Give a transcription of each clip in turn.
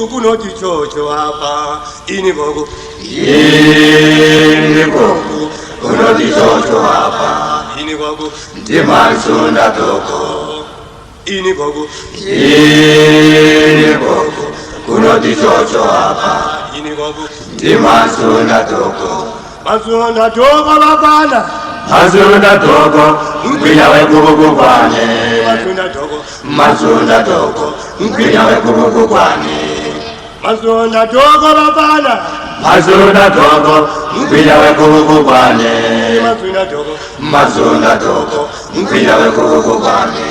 kunoti chocho hapa ini gogo kunoti chocho hapa ini gogo ndimasunda toko ini gogo kunoti chocho hapa ini gogo ndimasunda toko masunda toko babana masunda toko mkwinya wekubukukwane masunda toko mkwinya wekubukukwane masunda toko babana masunda toko mkwinya wekubukukwane masunda toko masunda toko mkwinya wekubukukwane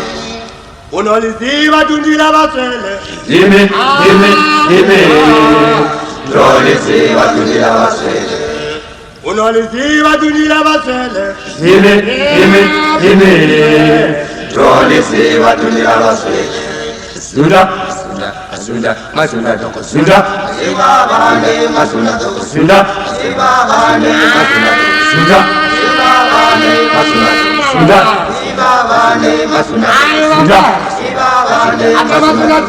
unoliziva tundila baswele Dime Ndolisiva tundila baswele unoliziva tundila baswele Dime Ndolisiva tundila baswele Sunda masunda toko sunda sibabane masunda toko sunda sibabane sunda masunda sunda sibabane masunda sunda sibabane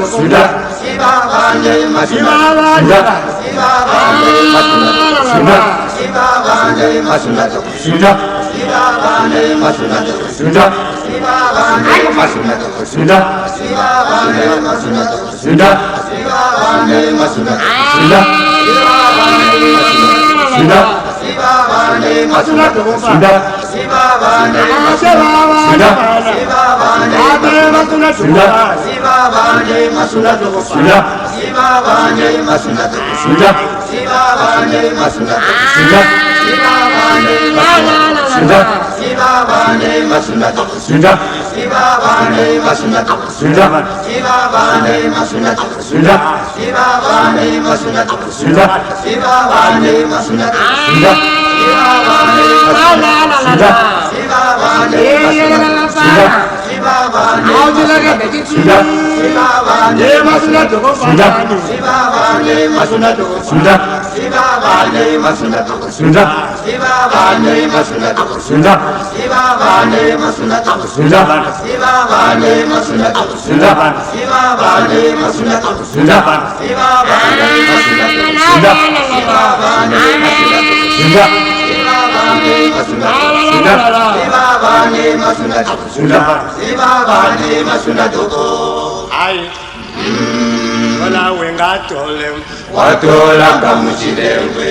sunda sibabane sunda sunda sibabane masunda toko sunda sibabane masunda toko sunda sibabane masunda toko sunda sibabane masunda toko sunda sibabane masunda sunda sunda sibabane masunda toko sunda sibabane sunda sunda sibabane masunda toko sunda sibabane masunda toko sunda sibabane masunda toko sunda sibabane sunda sibabane masunda toko sunda sibabane masunda toko sunda sibabane masunda toko sunda sibabane masunda toko sunda sibabane masunda toko sunda sibabane sunda sibabane sunda sibabane sunda sibabane masunda toko sunda sibabane masunda toko sunda sibabane masunda toko sunda sibabane masunda toko sunda sibabane masunda toko sunda sibabane masunda toko sunda sibabane masunda toko sunda sibabane masunda toko sunda sibabane masunda toko sunda sibabane masunda toko sunda sibabane masunda toko sunda sibabane masunda toko ai wala wengatole watola kamuchilengwe